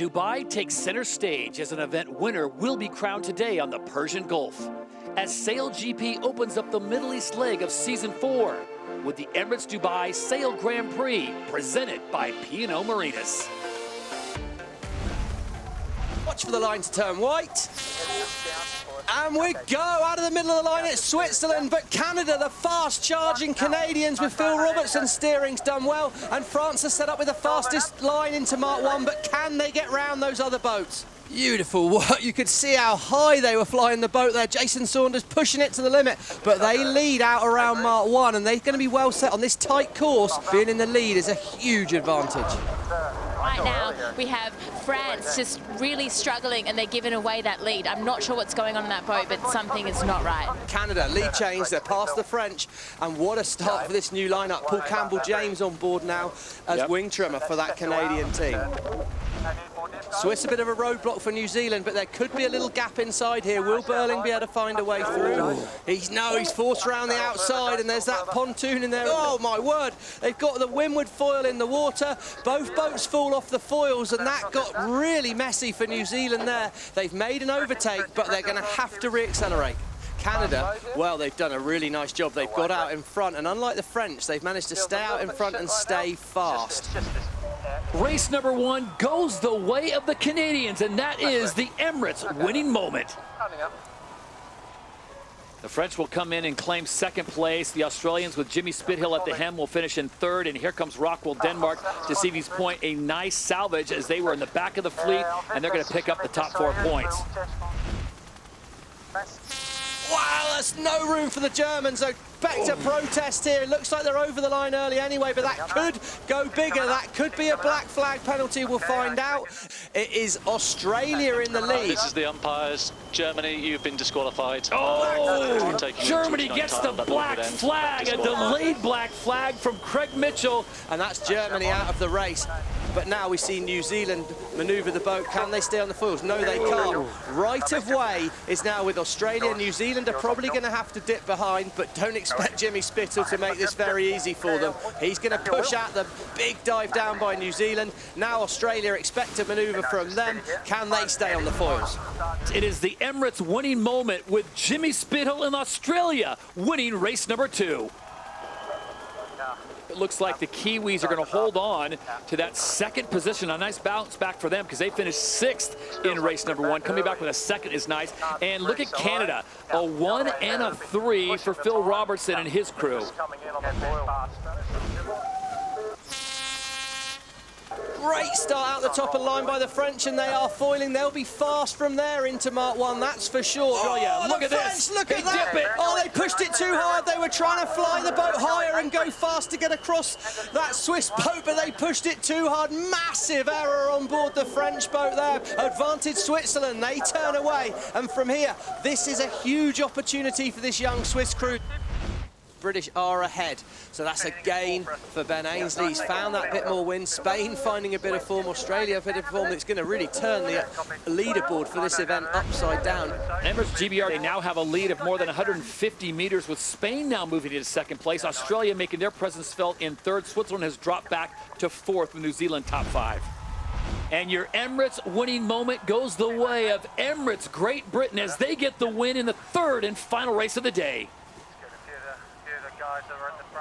Dubai takes center stage as an event winner will be crowned today on the Persian Gulf, as SailGP opens up the Middle East leg of Season 4 with the Emirates Dubai Sail Grand Prix presented by P&O Marinas. Watch for the line to turn white. And we go out of the middle of the line. It's Switzerland, but Canada, the fast-charging Canadians with Phil Robertson steering's done well. And France has set up with the fastest line into Mark 1, but can they get round those other boats? Beautiful. You could see how high they were flying the boat there. Jason Saunders pushing it to the limit, but they lead out around Mark 1, and they're going to be well set on this tight course. Being in the lead is a huge advantage. Right now, we have France just really struggling, and they're giving away that lead. I'm not sure what's going on in that boat, but something is not right. Canada, lead change, they're past the French, and what a start for this new lineup. Paul Campbell-James on board now as wing trimmer for that Canadian team. Swiss a bit of a roadblock for New Zealand, but there could be a little gap inside here. Will Burling be able to find a way through? He's forced around the outside, and there's that pontoon in there. Oh my word, they've got the windward foil in the water. Both boats fall off the foils, and that got really messy for New Zealand there. They've made an overtake, but they're going to have to re-accelerate. Canada, well, they've done a really nice job. They've got out in front, and unlike the French, they've managed to stay out in front and stay fast. Race number 1 goes the way of the Canadians, and that is the Emirates winning moment. The French will come in and claim second place. The Australians with Jimmy Spithill at the helm will finish in third, and here comes Rockwell Denmark to see these point a nice salvage as they were in the back of the fleet, and they're going to pick up the top 4 points. Wow, there's no room for the Germans. So back to protest here. It looks like they're over the line early anyway, but that could go bigger. That could be a black flag penalty. We'll find out. It is Australia in the lead. This is the umpires. Germany, you've been disqualified. Oh, Germany gets the black flag, a delayed black flag from Craig Mitchell. And that's Germany out of the race. But now we see New Zealand manoeuvre the boat. Can they stay on the foils? No, they can't. Right of way is now with Australia. New Zealand are probably going to have to dip behind, but don't expect Jimmy Spithill to make this very easy for them. He's going to push out the big dive down by New Zealand. Now Australia expect a manoeuvre from them. Can they stay on the foils? It is the Emirates winning moment with Jimmy Spithill in Australia winning race number 2. It looks like the Kiwis are going to hold on to that second position. A nice bounce back for them because they finished 6th in race number 1. Coming back with a second is nice. And look at Canada, a 1 and a 3 for Phil Robertson and his crew. Great start out the top of the line by the French, and they are foiling. They'll be fast from there into Mark 1, that's for sure. Oh yeah, look at French, this. Look at that. Dip it. Oh, they pushed it too hard. They were trying to fly the boat higher and go fast to get across that Swiss boat, but they pushed it too hard. Massive error on board the French boat there. Advantage Switzerland. They turn away, and from here, this is a huge opportunity for this young Swiss crew. British are ahead, so that's a gain for Ben Ainsley. He's found that bit more wind. Spain finding a bit of form, Australia a bit of form. That's going to really turn the leaderboard for this event upside down. Emirates GBR, they now have a lead of more than 150 meters, with Spain now moving into second place. Australia making their presence felt in third. Switzerland has dropped back to 4th with New Zealand top 5. And your Emirates winning moment goes the way of Emirates Great Britain as they get the win in the 3rd and final race of the day.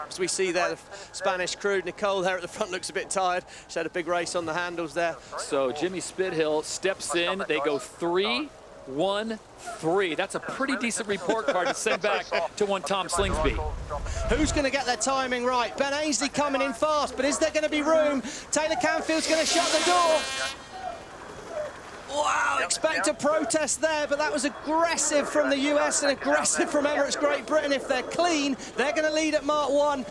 As we see there, the Spanish crew, Nicole there at the front looks a bit tired. She had a big race on the handles there. So Jimmy Spithill steps in. They go 3, 1, 3. That's a pretty decent report card to send back to one Tom Slingsby. Who's going to get their timing right? Ben Ainsley coming in fast, but is there going to be room? Taylor Canfield's going to shut the door. Wow, expect a protest there, but that was aggressive from the US and aggressive from Emirates Great Britain. If they're clean, they're going to lead at Mark 1.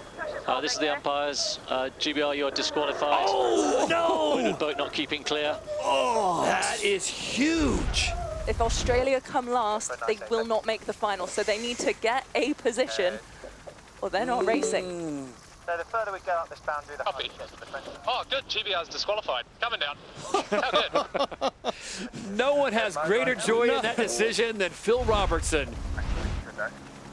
This is the umpires. GBR, you're disqualified. Oh, no! Boat not keeping clear. Oh, that is huge. If Australia come last, they will not make the final, so they need to get a position or they're not racing. So the further we go up this boundary, the higher the French. Oh, good. GBR's disqualified. Coming down. How good. No one has greater joy in that decision than Phil Robertson.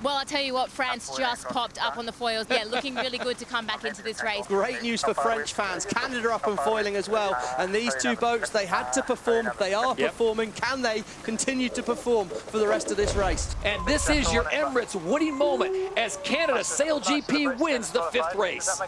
Well, I'll tell you what, France just popped up on the foils. Yeah, looking really good to come back into this race. Great news for French fans. Canada up and foiling as well. And these two boats, they had to perform. They are performing. Can they continue to perform for the rest of this race? And this is your Emirates winning moment as Canada SailGP wins the 5th race.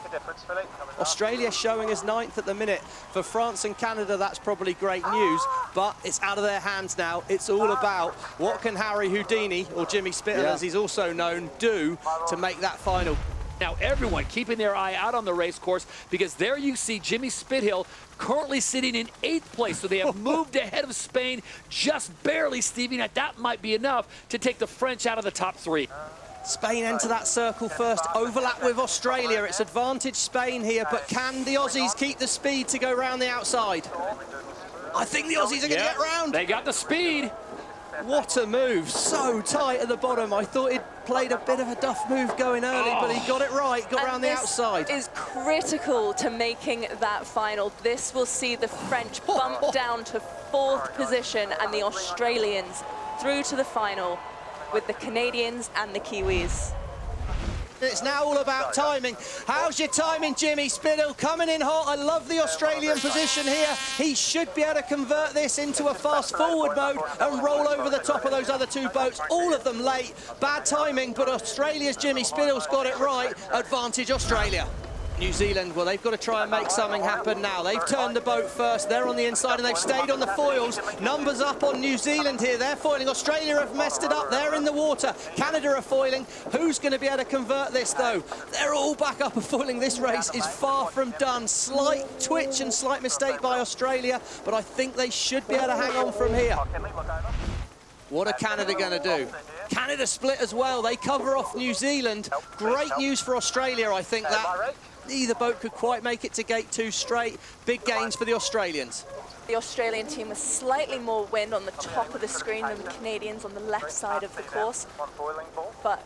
Australia showing as 9th at the minute. For France and Canada, that's probably great news, but it's out of their hands now. It's all about what can Harry Houdini, or Jimmy Spittle as he's also known, do to make that final. Now everyone keeping their eye out on the race course, because there you see Jimmy Spithill currently sitting in 8th place. So they have moved ahead of Spain just barely, Stevie. Now that might be enough to take the French out of the top 3. Spain enter that circle first, overlap with Australia. It's advantage Spain here, but can the Aussies keep the speed to go round the outside? I think the Aussies are going to get round. They got the speed. What a move, so tight at the bottom. I thought he'd played a bit of a duff move going early, but he got it right, got round the outside. This is critical to making that final. This will see the French bump down to 4th position and the Australians through to the final with the Canadians and the Kiwis. It's now all about timing. How's your timing, Jimmy Spittle? Coming in hot. I love the Australian position here. He should be able to convert this into a fast-forward mode and roll over the top of those other two boats. All of them late. Bad timing, but Australia's Jimmy Spittle's got it right. Advantage Australia. New Zealand, well, they've got to try and make something happen now. They've turned the boat first. They're on the inside, and they've stayed on the foils. Numbers up on New Zealand here. They're foiling. Australia have messed it up. They're in the water. Canada are foiling. Who's going to be able to convert this, though? They're all back up and foiling. This race is far from done. Slight twitch and slight mistake by Australia, but I think they should be able to hang on from here. What are Canada going to do? Canada split as well. They cover off New Zealand. Great news for Australia, I think, that neither boat could quite make it to gate 2 straight. Big gains for the Australians. The Australian team with slightly more wind on the top of the screen than the Canadians on the left side of the course, but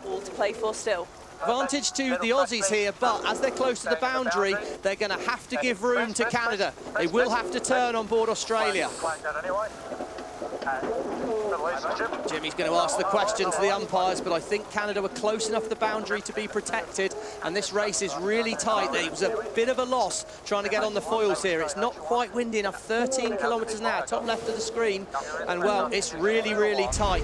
all to play for still. Advantage to the Aussies here, but as they're close to the boundary, they're going to have to give room to Canada. They will have to turn on board Australia. Jimmy's going to ask the question to the umpires, but I think Canada were close enough to the boundary to be protected, and this race is really tight. It was a bit of a loss trying to get on the foils here. It's not quite windy enough, 13 kilometres an hour, top left of the screen, and well, it's really, really tight.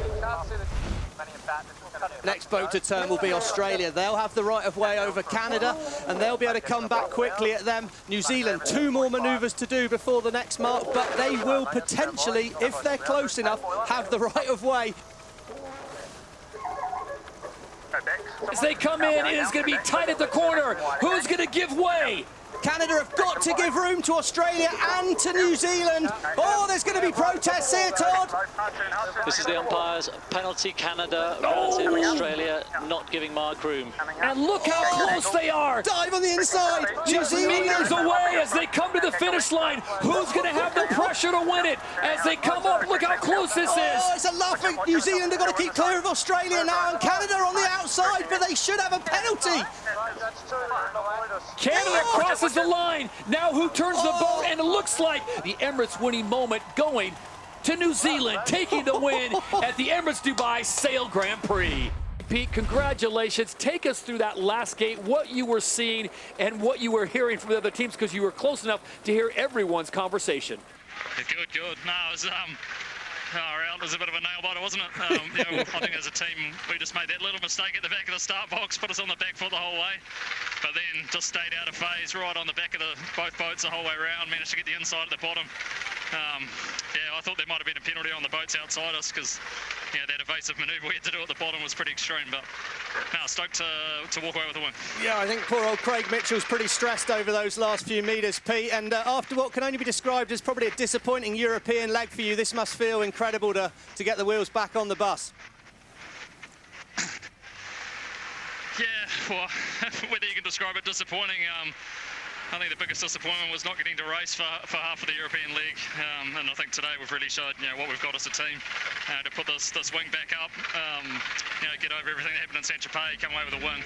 Next boat to turn will be Australia. They'll have the right of way over Canada, and they'll be able to come back quickly at them. New Zealand, 2 more manoeuvres to do before the next mark, but they will potentially, if they're close enough, have the right of way. As they come in, it is going to be tight at the corner. Who's going to give way? Canada have got to give room to Australia and to New Zealand. Oh, there's going to be protests here, Todd. This is the umpires. Penalty Canada, penalty Australia, not giving Mark room. And look how close they are. Dive on the inside. New Zealand Meters away as they come to the finish line. Who's going to have the pressure to win it? As they come up, look how close this is. Oh, it's a laughing. New Zealand have got to keep clear of Australia now, and Canada on the outside, but they should have a penalty. Canada crosses the line. Now who turns the boat? And it looks like the Emirates winning moment going to New Zealand, taking the win at the Emirates Dubai Sail Grand Prix. Pete, congratulations. Take us through that last gate, what you were seeing and what you were hearing from the other teams, because you were close enough to hear everyone's conversation. Good. No, it was, it was a bit of a nail-biter, wasn't it? I think as a team, we just made that little mistake at the back of the start box, put us on the back foot the whole way, but then just stayed out of phase right on the back of both boats the whole way around, managed to get the inside at the bottom. I thought there might have been a penalty on the boats outside us, because that evasive manoeuvre we had to do at the bottom was pretty extreme, but stoked to walk away with the win. Yeah, I think poor old Craig Mitchell's pretty stressed over those last few metres, Pete, and after what can only be described as probably a disappointing European leg for you, this must feel incredible to get the wheels back on the bus. Yeah, well, whether you can describe it disappointing, I think the biggest disappointment was not getting to race for half of the European League, and I think today we've really showed what we've got as a team to put this wing back up, get over everything that happened in Saint-Tropez, come away with a win.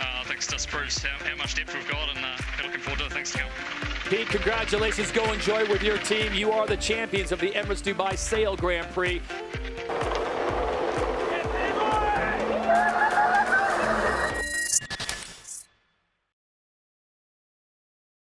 I think it just proves how much depth we've got, and looking forward to the things to come. Pete, congratulations. Go enjoy with your team. You are the champions of the Emirates Dubai Sail Grand Prix.